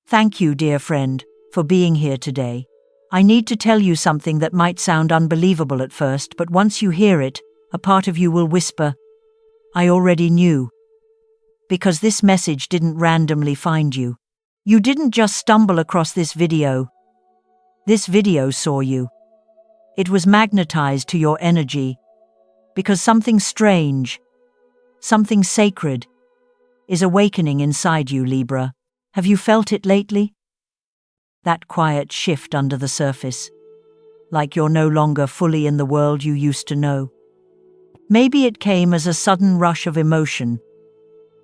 Thank you, dear friend, for being here today. I need to tell you something that might sound unbelievable at first, but once you hear it, a part of you will whisper, I already knew. Because this message didn't randomly find you. You didn't just stumble across this video. This video saw you. It was magnetized to your energy because something strange, something sacred, is awakening inside you, Libra. Have you felt it lately? That quiet shift under the surface, like you're no longer fully in the world you used to know. Maybe it came as a sudden rush of emotion,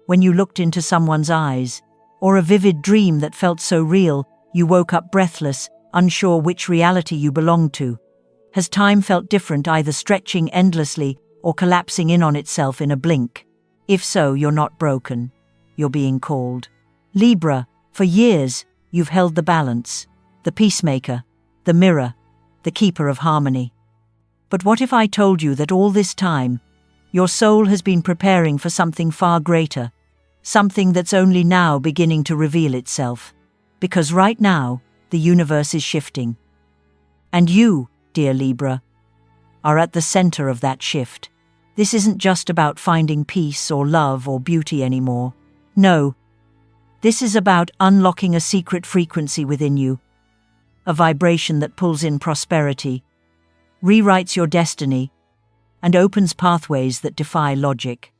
when you looked into someone's eyes, or a vivid dream that felt so real you woke up breathless, unsure which reality you belonged to. Has time felt different, either stretching endlessly or collapsing in on itself in a blink? If so, you're not broken. You're being called. Libra, for years, you've held the balance, the peacemaker, the mirror, the keeper of harmony. But what if I told you that all this time, your soul has been preparing for something far greater, something that's only now beginning to reveal itself? Because right now, the universe is shifting. And you, dear Libra, are at the center of that shift. This isn't just about finding peace or love or beauty anymore. No, this is about unlocking a secret frequency within you, a vibration that pulls in prosperity, rewrites your destiny, and opens pathways that defy logic.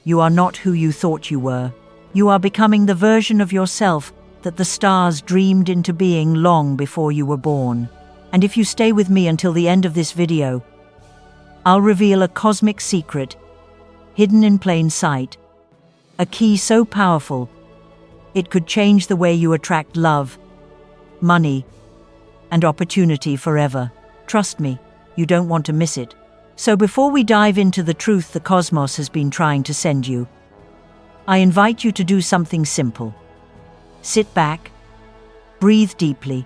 You are not who you thought you were. You are becoming the version of yourself that the stars dreamed into being long before you were born. And if you stay with me until the end of this video, I'll reveal a cosmic secret, hidden in plain sight, a key so powerful, it could change the way you attract love, money, and opportunity forever. Trust me, you don't want to miss it. So before we dive into the truth the cosmos has been trying to send you, I invite you to do something simple. Sit back, breathe deeply,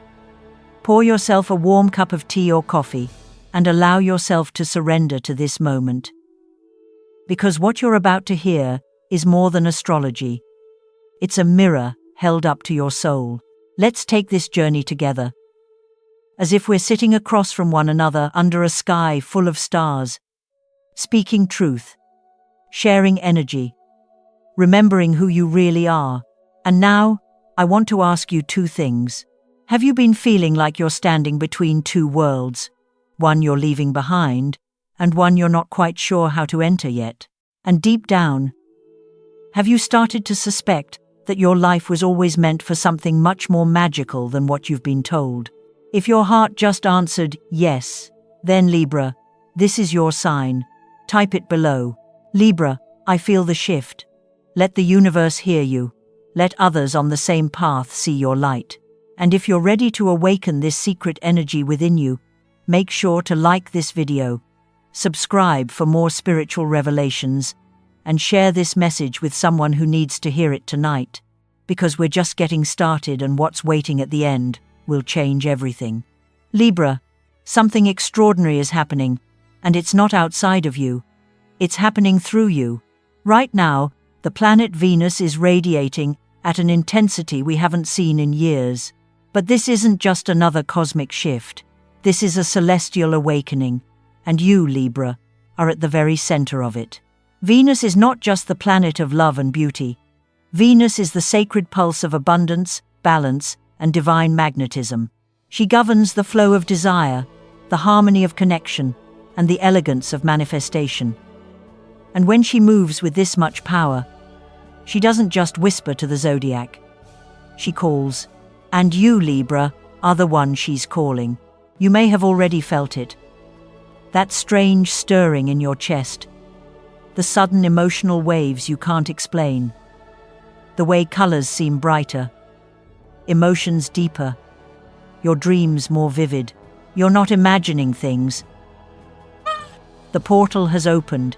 pour yourself a warm cup of tea or coffee, and allow yourself to surrender to this moment. Because what you're about to hear is more than astrology. It's a mirror held up to your soul. Let's take this journey together, as if we're sitting across from one another under a sky full of stars, speaking truth, sharing energy, remembering who you really are. And now, I want to ask you two things. Have you been feeling like you're standing between two worlds? One you're leaving behind, and one you're not quite sure how to enter yet? And deep down, have you started to suspect that your life was always meant for something much more magical than what you've been told? If your heart just answered yes, then Libra, this is your sign. Type it below. Libra, I feel the shift. Let the universe hear you. Let others on the same path see your light. And if you're ready to awaken this secret energy within you, make sure to like this video, subscribe for more spiritual revelations, and share this message with someone who needs to hear it tonight. Because we're just getting started, and what's waiting at the end will change everything. Libra, something extraordinary is happening, and it's not outside of you. It's happening through you. Right now, the planet Venus is radiating at an intensity we haven't seen in years. But this isn't just another cosmic shift. This is a celestial awakening, and you, Libra, are at the very center of it. Venus is not just the planet of love and beauty. Venus is the sacred pulse of abundance, balance, and divine magnetism. She governs the flow of desire, the harmony of connection, and the elegance of manifestation. And when she moves with this much power, she doesn't just whisper to the zodiac. She calls. And you, Libra, are the one she's calling. You may have already felt it. That strange stirring in your chest. The sudden emotional waves you can't explain. The way colors seem brighter. Emotions deeper. Your dreams more vivid. You're not imagining things. The portal has opened,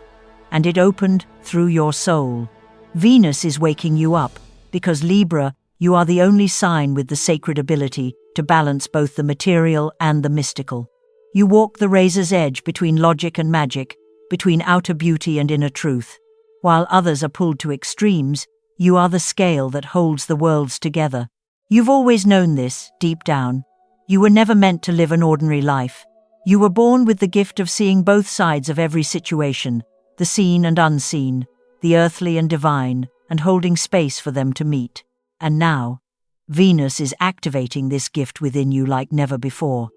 and it opened through your soul. Venus is waking you up, because Libra, you are the only sign with the sacred ability to balance both the material and the mystical. You walk the razor's edge between logic and magic, between outer beauty and inner truth. While others are pulled to extremes, you are the scale that holds the worlds together. You've always known this, deep down. You were never meant to live an ordinary life. You were born with the gift of seeing both sides of every situation, the seen and unseen, the earthly and divine, and holding space for them to meet. And now, Venus is activating this gift within you like never before.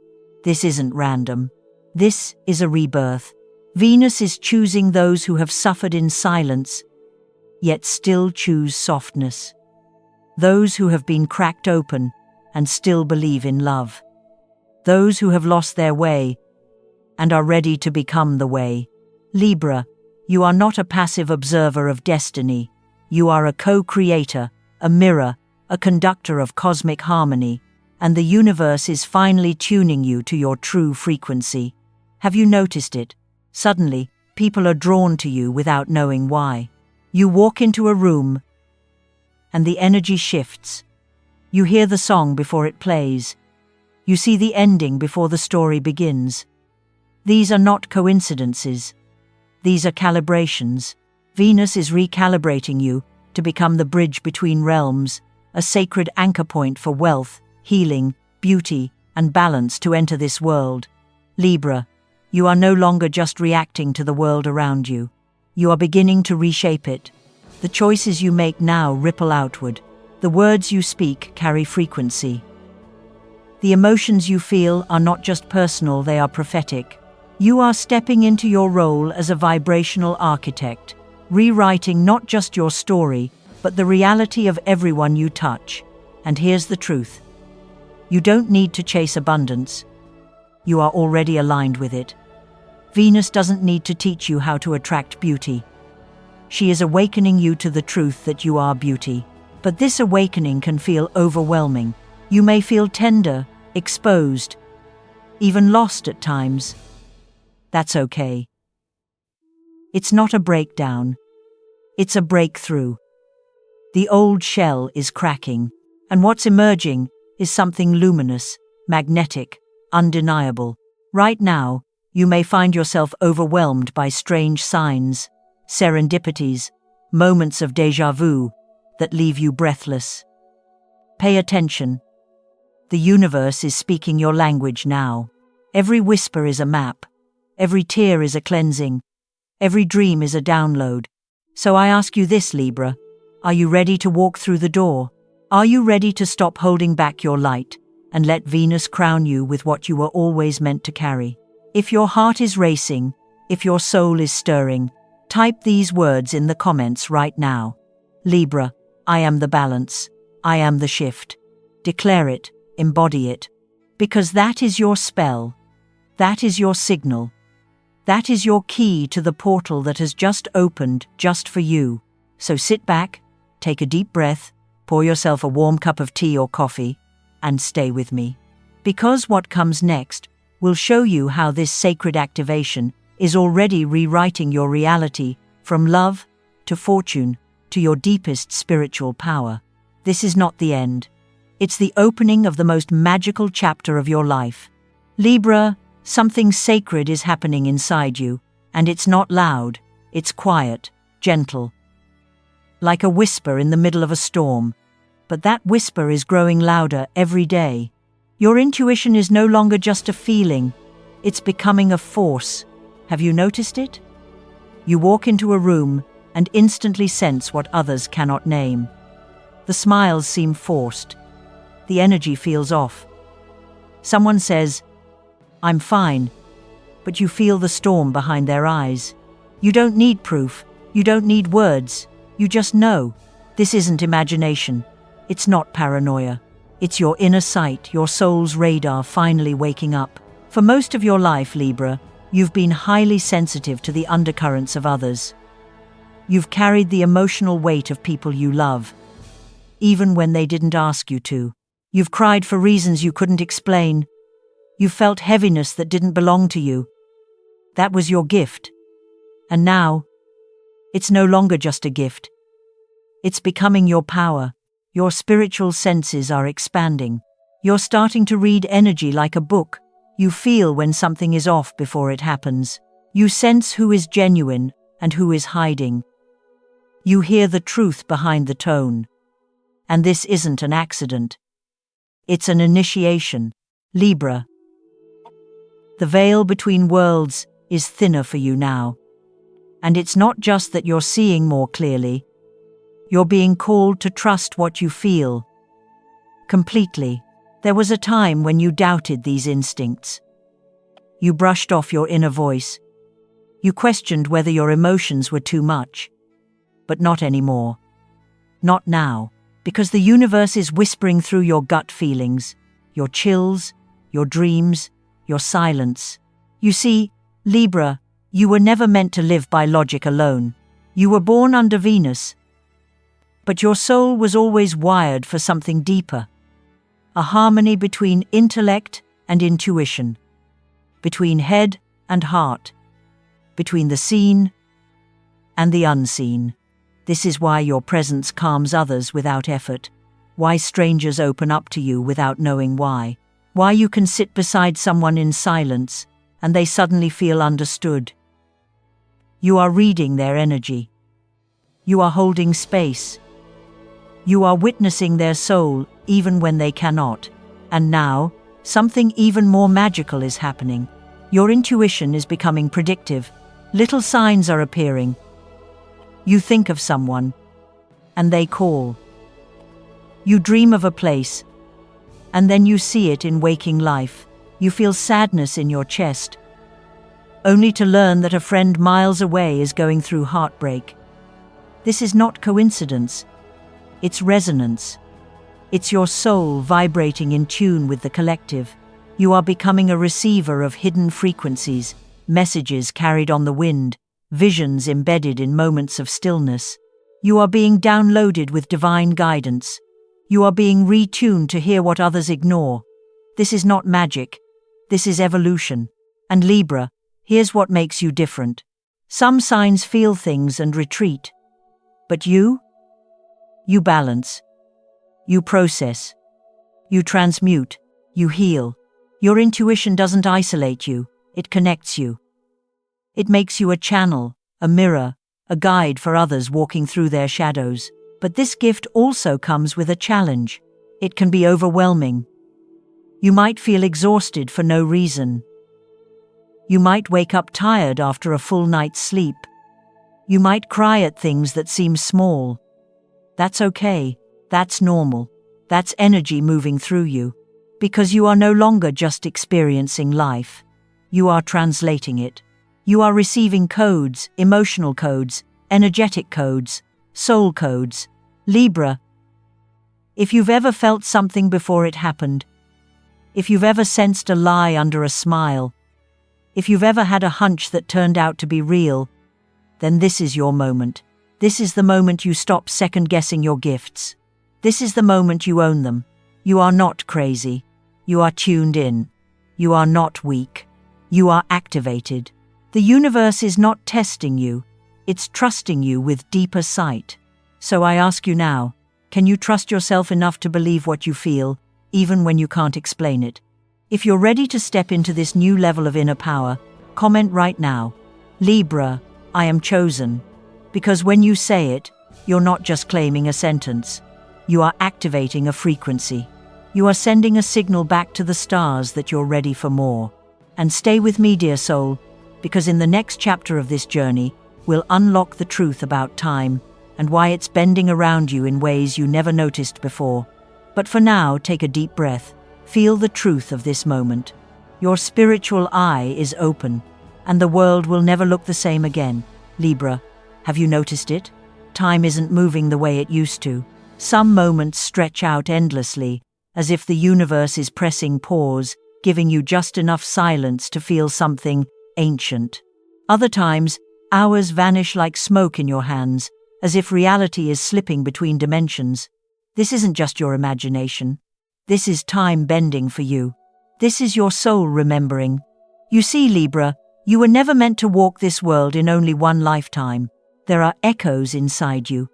This isn't random. This is a rebirth. Venus is choosing those who have suffered in silence, yet still choose softness. Those who have been cracked open and still believe in love. Those who have lost their way and are ready to become the way. Libra, you are not a passive observer of destiny. You are a co-creator, a mirror, a conductor of cosmic harmony, and the universe is finally tuning you to your true frequency. Have you noticed it? Suddenly, people are drawn to you without knowing why. You walk into a room, and the energy shifts. You hear the song before it plays. You see the ending before the story begins. These are not coincidences. These are calibrations. Venus is recalibrating you to become the bridge between realms, a sacred anchor point for wealth, healing, beauty, and balance to enter this world. Libra, you are no longer just reacting to the world around you. You are beginning to reshape it. The choices you make now ripple outward. The words you speak carry frequency. The emotions you feel are not just personal, they are prophetic. You are stepping into your role as a vibrational architect, rewriting not just your story, but the reality of everyone you touch. And here's the truth. You don't need to chase abundance. You are already aligned with it. Venus doesn't need to teach you how to attract beauty. She is awakening you to the truth that you are beauty. But this awakening can feel overwhelming. You may feel tender, exposed, even lost at times. That's okay. It's not a breakdown. It's a breakthrough. The old shell is cracking, and what's emerging is something luminous, magnetic, undeniable. Right now, you may find yourself overwhelmed by strange signs, serendipities, moments of déjà vu that leave you breathless. Pay attention. The universe is speaking your language now. Every whisper is a map. Every tear is a cleansing. Every dream is a download. So I ask you this, Libra. Are you ready to walk through the door? Are you ready to stop holding back your light and let Venus crown you with what you were always meant to carry? If your heart is racing, if your soul is stirring, type these words in the comments right now. Libra, I am the balance. I am the shift. Declare it, embody it. Because that is your spell. That is your signal. That is your key to the portal that has just opened just for you. So sit back, take a deep breath, pour yourself a warm cup of tea or coffee, and stay with me. Because what comes next will show you how this sacred activation is already rewriting your reality from love to fortune to your deepest spiritual power. This is not the end. It's the opening of the most magical chapter of your life. Libra, something sacred is happening inside you, and it's not loud, it's quiet, gentle. Like a whisper in the middle of a storm. But that whisper is growing louder every day. Your intuition is no longer just a feeling, it's becoming a force. Have you noticed it? You walk into a room and instantly sense what others cannot name. The smiles seem forced. The energy feels off. Someone says, "I'm fine," but you feel the storm behind their eyes. You don't need proof. You don't need words. You just know. This isn't imagination. It's not paranoia. It's your inner sight, your soul's radar finally waking up. For most of your life, Libra, you've been highly sensitive to the undercurrents of others. You've carried the emotional weight of people you love, even when they didn't ask you to. You've cried for reasons you couldn't explain. You felt heaviness that didn't belong to you. That was your gift. And now, it's no longer just a gift. It's becoming your power. Your spiritual senses are expanding. You're starting to read energy like a book. You feel when something is off before it happens. You sense who is genuine and who is hiding. You hear the truth behind the tone. And this isn't an accident. It's an initiation. Libra. The veil between worlds is thinner for you now. And it's not just that you're seeing more clearly. You're being called to trust what you feel. Completely. There was a time when you doubted these instincts. You brushed off your inner voice. You questioned whether your emotions were too much. But not anymore. Not now, because the universe is whispering through your gut feelings, your chills, your dreams, your silence. You see, Libra, you were never meant to live by logic alone. You were born under Venus. But your soul was always wired for something deeper. A harmony between intellect and intuition. Between head and heart. Between the seen and the unseen. This is why your presence calms others without effort. Why strangers open up to you without knowing why. Why you can sit beside someone in silence and they suddenly feel understood. You are reading their energy. You are holding space. You are witnessing their soul even when they cannot. And now, something even more magical is happening. Your intuition is becoming predictive. Little signs are appearing. You think of someone, and they call. You dream of a place, and then you see it in waking life. You feel sadness in your chest, only to learn that a friend miles away is going through heartbreak. This is not coincidence. It's resonance. It's your soul vibrating in tune with the collective. You are becoming a receiver of hidden frequencies, messages carried on the wind, visions embedded in moments of stillness. You are being downloaded with divine guidance. You are being retuned to hear what others ignore. This is not magic. This is evolution. And Libra, here's what makes you different. Some signs feel things and retreat. But you balance. You process. You transmute. You heal. Your intuition doesn't isolate you. It connects you. It makes you a channel, a mirror, a guide for others walking through their shadows. But this gift also comes with a challenge. It can be overwhelming. You might feel exhausted for no reason. You might wake up tired after a full night's sleep. You might cry at things that seem small. That's okay. That's normal. That's energy moving through you. Because you are no longer just experiencing life. You are translating it. You are receiving codes, emotional codes, energetic codes, soul codes. Libra. If you've ever felt something before it happened, if you've ever sensed a lie under a smile, if you've ever had a hunch that turned out to be real, then this is your moment. This is the moment you stop second-guessing your gifts. This is the moment you own them. You are not crazy. You are tuned in. You are not weak. You are activated. The universe is not testing you, it's trusting you with deeper sight. So I ask you now, can you trust yourself enough to believe what you feel, even when you can't explain it? If you're ready to step into this new level of inner power, comment right now. Libra, I am chosen. Because when you say it, you're not just claiming a sentence. You are activating a frequency. You are sending a signal back to the stars that you're ready for more. And stay with me, dear soul, because in the next chapter of this journey, we'll unlock the truth about time and why it's bending around you in ways you never noticed before. But for now, take a deep breath. Feel the truth of this moment. Your spiritual eye is open, and the world will never look the same again. Libra, have you noticed it? Time isn't moving the way it used to. Some moments stretch out endlessly, as if the universe is pressing pause, giving you just enough silence to feel something ancient. Other times, hours vanish like smoke in your hands, as if reality is slipping between dimensions. This isn't just your imagination. This is time bending for you. This is your soul remembering. You see, Libra, you were never meant to walk this world in only one lifetime. There are echoes inside you.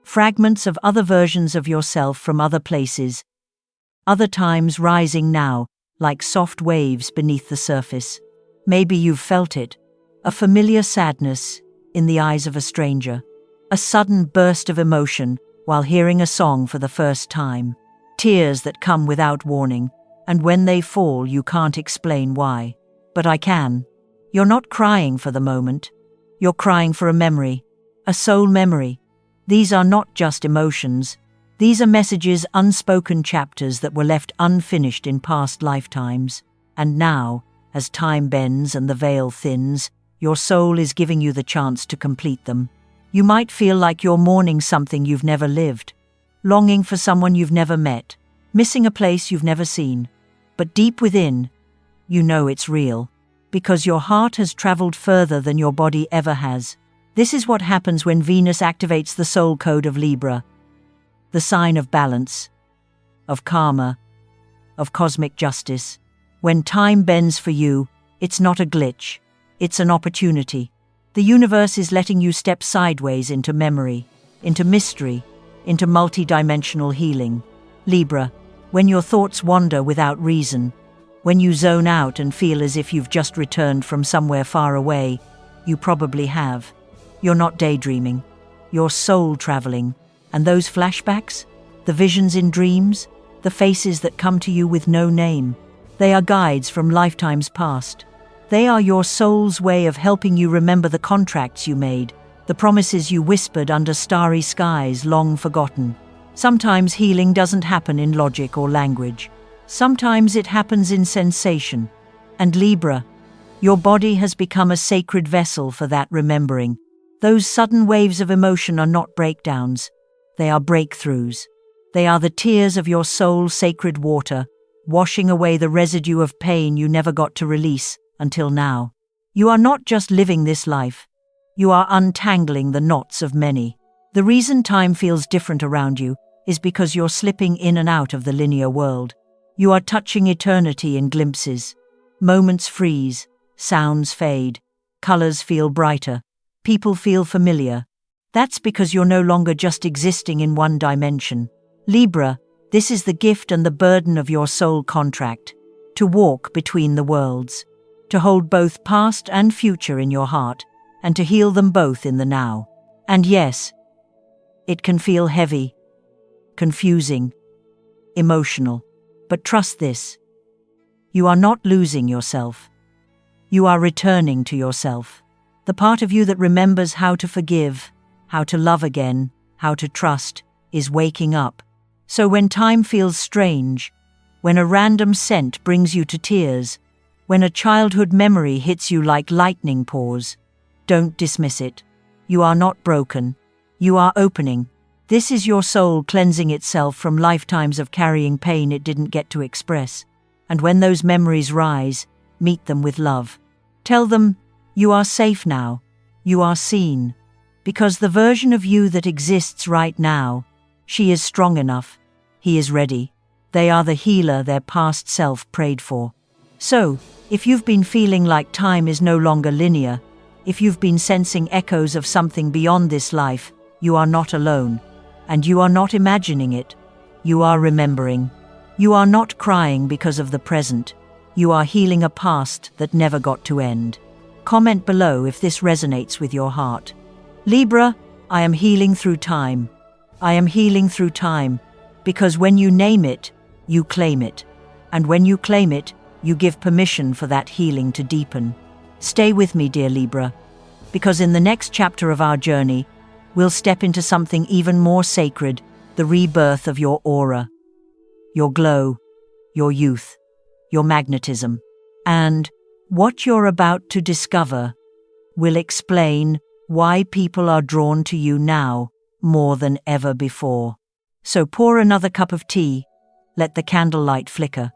Fragments of other versions of yourself from other places. Other times rising now, like soft waves beneath the surface. Maybe you've felt it. A familiar sadness in the eyes of a stranger. A sudden burst of emotion while hearing a song for the first time. tears that come without warning, and when they fall you can't explain why. But I can. You're not crying for the moment. You're crying for a memory, a soul memory. These are not just emotions. These are messages, unspoken chapters that were left unfinished in past lifetimes. And now, as time bends and the veil thins, your soul is giving you the chance to complete them. You might feel like you're mourning something you've never lived, longing for someone you've never met, missing a place you've never seen. But deep within, you know it's real, because your heart has traveled further than your body ever has. This is what happens when Venus activates the soul code of Libra, the sign of balance, of karma, of cosmic justice. When time bends for you, it's not a glitch, it's an opportunity. The universe is letting you step sideways into memory, into mystery, into multidimensional healing. Libra, when your thoughts wander without reason, when you zone out and feel as if you've just returned from somewhere far away, you probably have. You're not daydreaming, you're soul traveling. And those flashbacks, the visions in dreams, the faces that come to you with no name, they are guides from lifetimes past. They are your soul's way of helping you remember the contracts you made, the promises you whispered under starry skies long forgotten. Sometimes healing doesn't happen in logic or language. Sometimes it happens in sensation. And Libra, your body has become a sacred vessel for that remembering. Those sudden waves of emotion are not breakdowns. They are breakthroughs. They are the tears of your soul's sacred water, washing away the residue of pain you never got to release until now. You are not just living this life. You are untangling the knots of many. The reason time feels different around you is because you're slipping in and out of the linear world. You are touching eternity in glimpses. Moments freeze, sounds fade, colors feel brighter, people feel familiar. That's because you're no longer just existing in one dimension. Libra, this is the gift and the burden of your soul contract, to walk between the worlds, to hold both past and future in your heart, and to heal them both in the now. And yes, it can feel heavy, confusing, emotional. But trust this. You are not losing yourself. You are returning to yourself. The part of you that remembers how to forgive, how to love again, how to trust, is waking up. So when time feels strange, when a random scent brings you to tears, when a childhood memory hits you like lightning pause, don't dismiss it. You are not broken. You are opening. This is your soul cleansing itself from lifetimes of carrying pain it didn't get to express. And when those memories rise, meet them with love. Tell them, you are safe now. You are seen. Because the version of you that exists right now, she is strong enough. He is ready. They are the healer their past self prayed for. So, if you've been feeling like time is no longer linear, if you've been sensing echoes of something beyond this life, you are not alone. And you are not imagining it. You are remembering. You are not crying because of the present. You are healing a past that never got to end. Comment below if this resonates with your heart. Libra, I am healing through time. I am healing through time. Because when you name it, you claim it. And when you claim it, you give permission for that healing to deepen. Stay with me, dear Libra, because in the next chapter of our journey, we'll step into something even more sacred, the rebirth of your aura, your glow, your youth, your magnetism. And what you're about to discover will explain why people are drawn to you now more than ever before. So pour another cup of tea, let the candlelight flicker.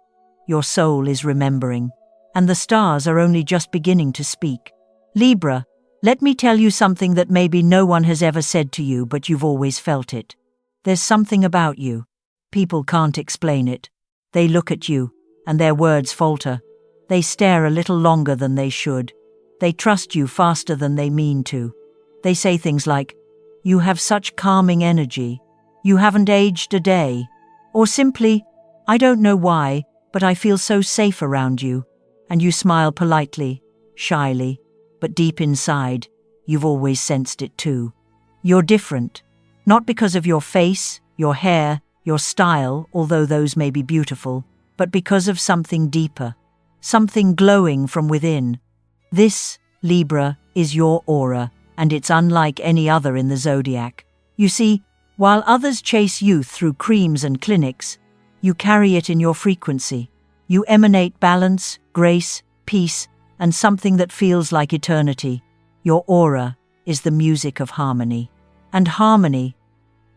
Your soul is remembering, and the stars are only just beginning to speak. Libra, let me tell you something that maybe no one has ever said to you, but you've always felt it. There's something about you. People can't explain it. They look at you, and their words falter. They stare a little longer than they should. They trust you faster than they mean to. They say things like, "You have such calming energy. You haven't aged a day." Or simply, "I don't know why, but I feel so safe around you." And you smile politely, shyly, but deep inside, you've always sensed it too. You're different, not because of your face, your hair, your style, although those may be beautiful, but because of something deeper, something glowing from within. This, Libra, is your aura, and it's unlike any other in the zodiac. You see, while others chase youth through creams and clinics, you carry it in your frequency. You emanate balance, grace, peace, and something that feels like eternity. Your aura is the music of harmony. And harmony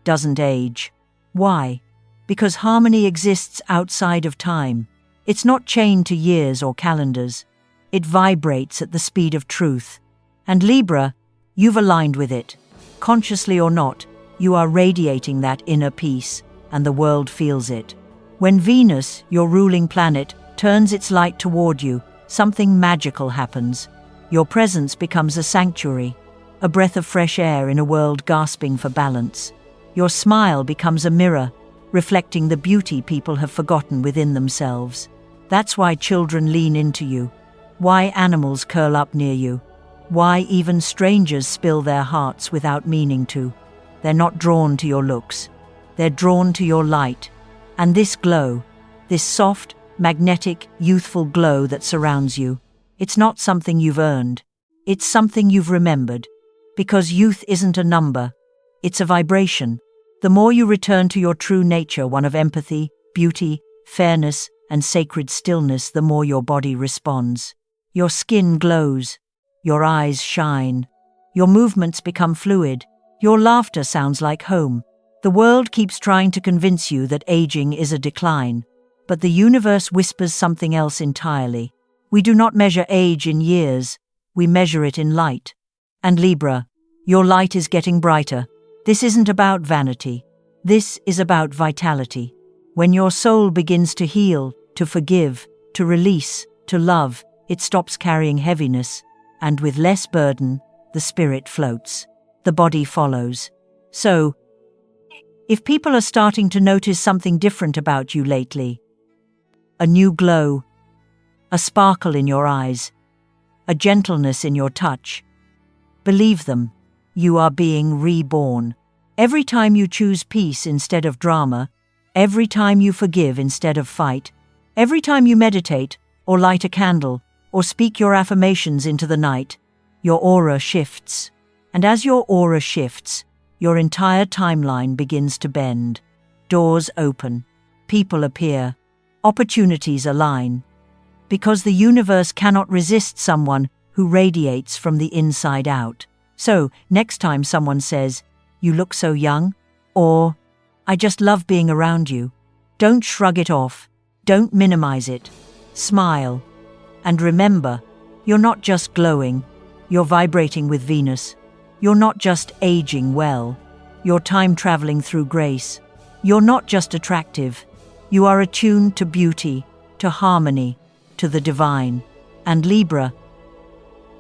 doesn't age. Why? Because harmony exists outside of time. It's not chained to years or calendars. It vibrates at the speed of truth. And Libra, you've aligned with it. Consciously or not, you are radiating that inner peace, and the world feels it. When Venus, your ruling planet, turns its light toward you, something magical happens. Your presence becomes a sanctuary, a breath of fresh air in a world gasping for balance. Your smile becomes a mirror, reflecting the beauty people have forgotten within themselves. That's why children lean into you, why animals curl up near you, why even strangers spill their hearts without meaning to. They're not drawn to your looks. They're drawn to your light. And this glow, this soft, magnetic, youthful glow that surrounds you, it's not something you've earned. It's something you've remembered. Because youth isn't a number. It's a vibration. The more you return to your true nature, one of empathy, beauty, fairness, and sacred stillness, the more your body responds. Your skin glows. Your eyes shine. Your movements become fluid. Your laughter sounds like home. The world keeps trying to convince you that aging is a decline. But the universe whispers something else entirely. We do not measure age in years. We measure it in light. And Libra, your light is getting brighter. This isn't about vanity. This is about vitality. When your soul begins to heal, to forgive, to release, to love, it stops carrying heaviness. And with less burden, the spirit floats. The body follows. So, if people are starting to notice something different about you lately, a new glow, a sparkle in your eyes, a gentleness in your touch, believe them, you are being reborn. Every time you choose peace instead of drama, every time you forgive instead of fight, every time you meditate, or light a candle, or speak your affirmations into the night, your aura shifts. And as your aura shifts, your entire timeline begins to bend. Doors open, people appear, opportunities align. Because the universe cannot resist someone who radiates from the inside out. So, next time someone says, "You look so young," or "I just love being around you," don't shrug it off. Don't minimize it. Smile. And remember, you're not just glowing, you're vibrating with Venus. You're not just aging well, you're time-traveling through grace. You're not just attractive, you are attuned to beauty, to harmony, to the divine. And Libra,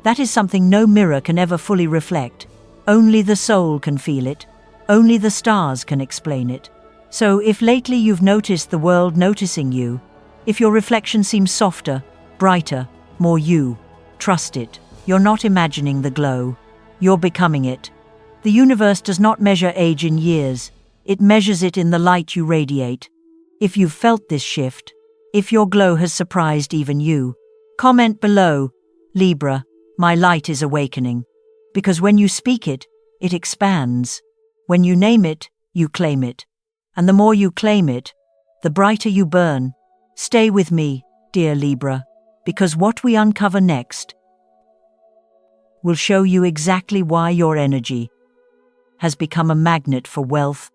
that is something no mirror can ever fully reflect. Only the soul can feel it. Only the stars can explain it. So if lately you've noticed the world noticing you, if your reflection seems softer, brighter, more you, trust it. You're not imagining the glow. You're becoming it. The universe does not measure age in years. It measures it in the light you radiate. If you've felt this shift, if your glow has surprised even you, comment below, "Libra, my light is awakening." Because when you speak it, it expands. When you name it, you claim it. And the more you claim it, the brighter you burn. Stay with me, dear Libra, because what we uncover next will show you exactly why your energy has become a magnet for wealth,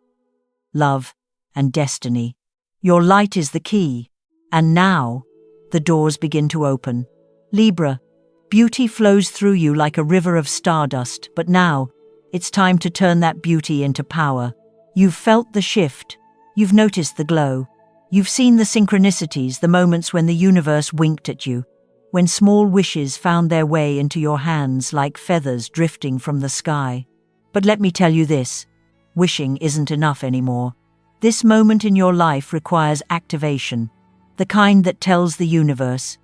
love, and destiny. Your light is the key, and now the doors begin to open. Libra, beauty flows through you like a river of stardust, but now it's time to turn that beauty into power. You've felt the shift. You've noticed the glow. You've seen the synchronicities, the moments when the universe winked at you, when small wishes found their way into your hands like feathers drifting from the sky. But let me tell you this, wishing isn't enough anymore. This moment in your life requires activation, the kind that tells the universe,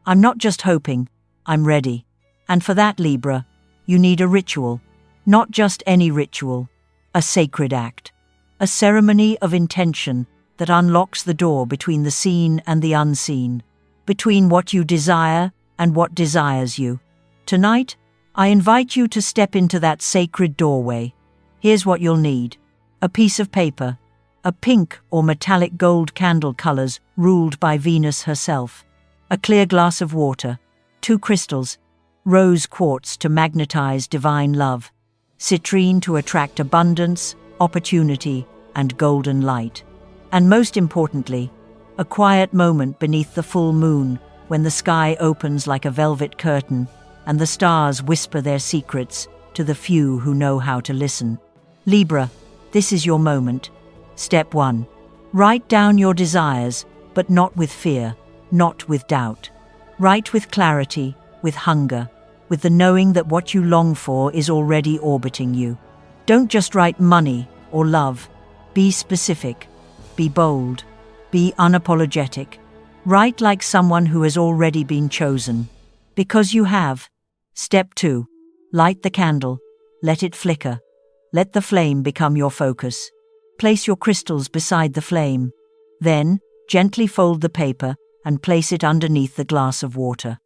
"I'm not just hoping, I'm ready." And for that, Libra, you need a ritual. Not just any ritual, a sacred act. a ceremony of intention that unlocks the door between the seen and the unseen, between what you desire and what desires you. Tonight, I invite you to step into that sacred doorway. Here's what you'll need: a piece of paper, a pink or metallic gold candle colors ruled by Venus herself, a clear glass of water, 2 crystals, rose quartz to magnetize divine love, citrine to attract abundance, opportunity, and golden light. And most importantly, a quiet moment beneath the full moon when the sky opens like a velvet curtain and the stars whisper their secrets to the few who know how to listen. Libra, this is your moment. Step 1. Write down your desires, but not with fear, not with doubt. Write with clarity, with hunger, with the knowing that what you long for is already orbiting you. Don't just write money or love. Be specific. Be bold. Be unapologetic. Write like someone who has already been chosen. Because you have. Step 2. Light the candle. Let it flicker. Let the flame become your focus. Place your crystals beside the flame. Then, gently fold the paper and place it underneath the glass of water.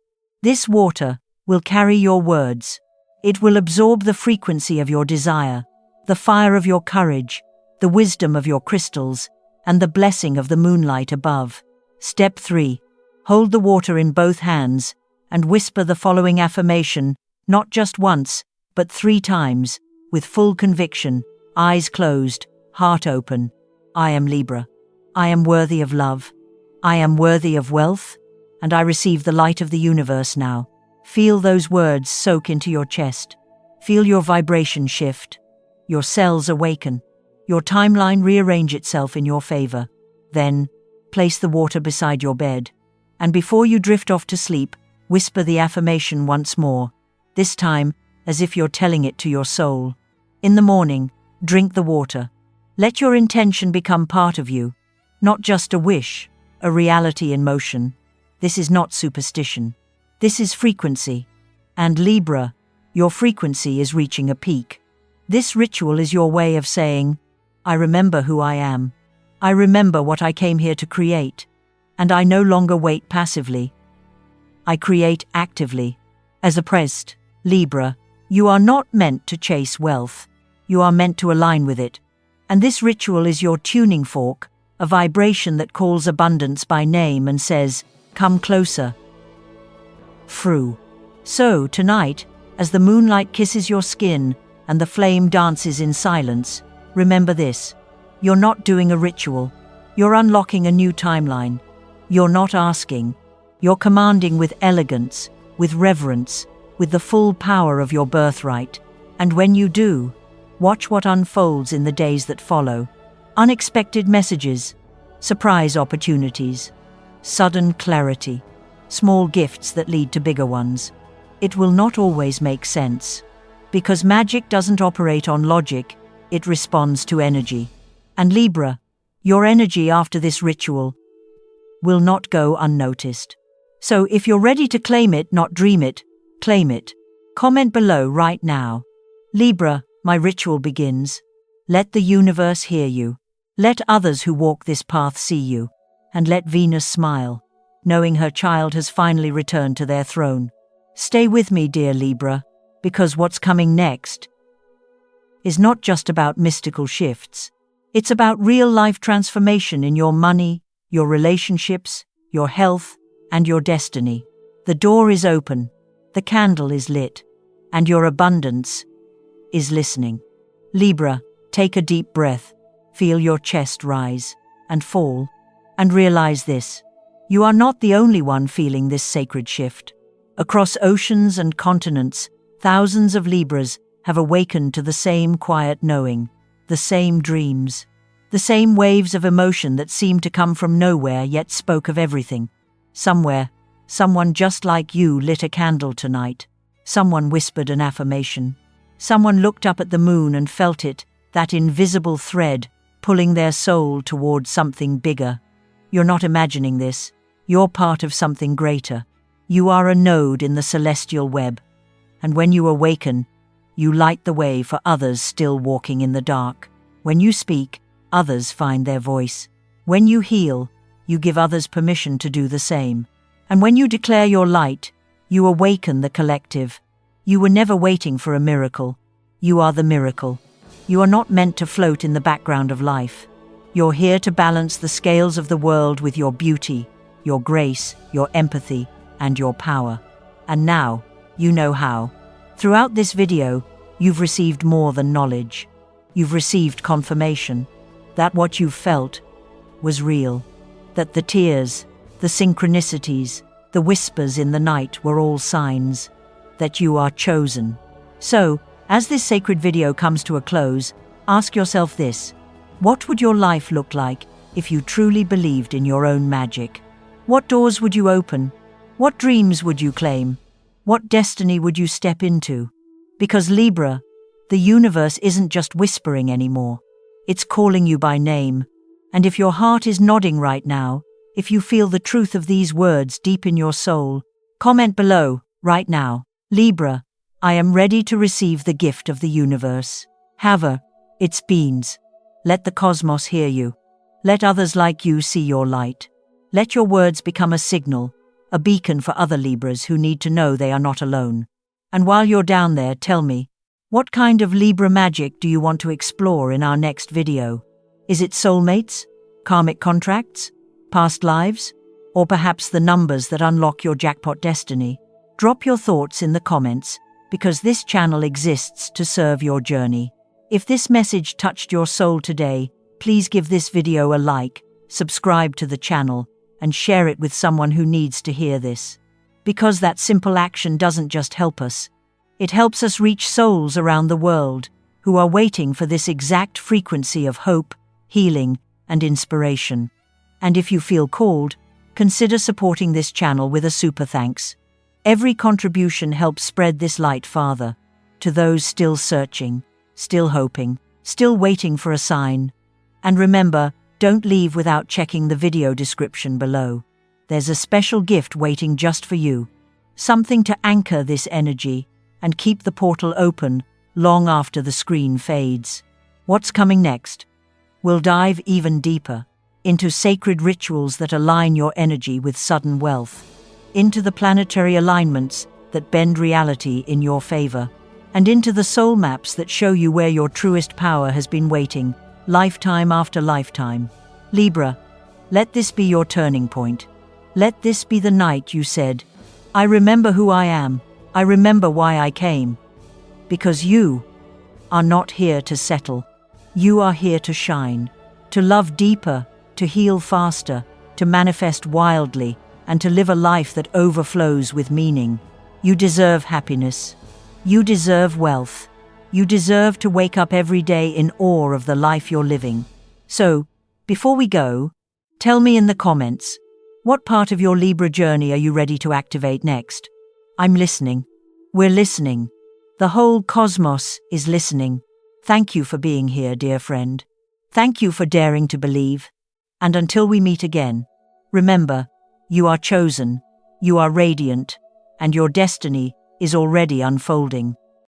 This water will carry your words. It will absorb the frequency of your desire, the fire of your courage, the wisdom of your crystals, and the blessing of the moonlight above. Step 3. Hold the water in both hands and whisper the following affirmation, not just once, but 3 times, with full conviction, eyes closed, heart open. I am Libra. I am worthy of love. I am worthy of wealth, and I receive the light of the universe now. Feel those words soak into your chest. Feel your vibration shift. Your cells awaken. Your timeline rearrange itself in your favor. Then, place the water beside your bed. And before you drift off to sleep, whisper the affirmation once more, this time as if you're telling it to your soul. In the morning, drink the water. Let your intention become part of you, not just a wish, a reality in motion. This is not superstition. This is frequency. And Libra, your frequency is reaching a peak. This ritual is your way of saying, I remember who I am. I remember what I came here to create. And I no longer wait passively. I create actively. As a priest, Libra, you are not meant to chase wealth. You are meant to align with it. And this ritual is your tuning fork, a vibration that calls abundance by name and says, come closer. Through. So, tonight, as the moonlight kisses your skin and the flame dances in silence, remember this. You're not doing a ritual. You're unlocking a new timeline. You're not asking. You're commanding with elegance, with reverence, with the full power of your birthright. And when you do, watch what unfolds in the days that follow. Unexpected messages, surprise opportunities, sudden clarity, small gifts that lead to bigger ones. It will not always make sense. Because magic doesn't operate on logic, it responds to energy. And Libra, your energy after this ritual will not go unnoticed. So if you're ready to claim it, not dream it, claim it. Comment below right now. Libra, my ritual begins. Let the universe hear you. Let others who walk this path see you. And let Venus smile, knowing her child has finally returned to their throne. Stay with me, dear Libra, because what's coming next is not just about mystical shifts. It's about real-life transformation in your money, your relationships, your health, and your destiny. The door is open, the candle is lit, and your abundance is listening. Libra, take a deep breath, feel your chest rise and fall, and realize this. You are not the only one feeling this sacred shift. Across oceans and continents, thousands of Libras have awakened to the same quiet knowing, the same dreams, the same waves of emotion that seemed to come from nowhere yet spoke of everything. Somewhere, someone just like you lit a candle tonight. Someone whispered an affirmation. Someone looked up at the moon and felt it, that invisible thread, pulling their soul toward something bigger. You're not imagining this. You're part of something greater. You are a node in the celestial web. And when you awaken, you light the way for others still walking in the dark. When you speak, others find their voice. When you heal, you give others permission to do the same. And when you declare your light, you awaken the collective. You were never waiting for a miracle. You are the miracle. You are not meant to float in the background of life. You're here to balance the scales of the world with your beauty, your grace, your empathy, and your power. And now, you know how. Throughout this video, you've received more than knowledge. You've received confirmation that what you felt was real, that the tears, the synchronicities, the whispers in the night were all signs that you are chosen. So, as this sacred video comes to a close, ask yourself this: what would your life look like if you truly believed in your own magic? What doors would you open? What dreams would you claim? What destiny would you step into? Because Libra, the universe isn't just whispering anymore. It's calling you by name. And if your heart is nodding right now, if you feel the truth of these words deep in your soul, comment below, right now: Libra, I am ready to receive the gift of the universe. Have its beams. Let the cosmos hear you. Let others like you see your light. Let your words become a signal, a beacon for other Libras who need to know they are not alone. And while you're down there, tell me, what kind of Libra magic do you want to explore in our next video? Is it soulmates, karmic contracts, past lives, or perhaps the numbers that unlock your jackpot destiny? Drop your thoughts in the comments, because this channel exists to serve your journey. If this message touched your soul today, please give this video a like, subscribe to the channel, and share it with someone who needs to hear this. Because that simple action doesn't just help us, it helps us reach souls around the world who are waiting for this exact frequency of hope, healing, and inspiration. And if you feel called, consider supporting this channel with a super thanks. Every contribution helps spread this light farther to those still searching, still hoping, still waiting for a sign. And remember, don't leave without checking the video description below. There's a special gift waiting just for you. Something to anchor this energy and keep the portal open long after the screen fades. What's coming next? We'll dive even deeper into sacred rituals that align your energy with sudden wealth, into the planetary alignments that bend reality in your favor, and into the soul maps that show you where your truest power has been waiting, lifetime after lifetime. Libra, let this be your turning point. Let this be the night you said, I remember who I am, I remember why I came. Because you are not here to settle. You are here to shine, to love deeper, to heal faster, to manifest wildly, and to live a life that overflows with meaning. You deserve happiness. You deserve wealth. You deserve to wake up every day in awe of the life you're living. So, before we go, tell me in the comments, what part of your Libra journey are you ready to activate next? I'm listening. We're listening. The whole cosmos is listening. Thank you for being here, dear friend. Thank you for daring to believe. And until we meet again, remember, you are chosen, you are radiant, and your destiny is already unfolding.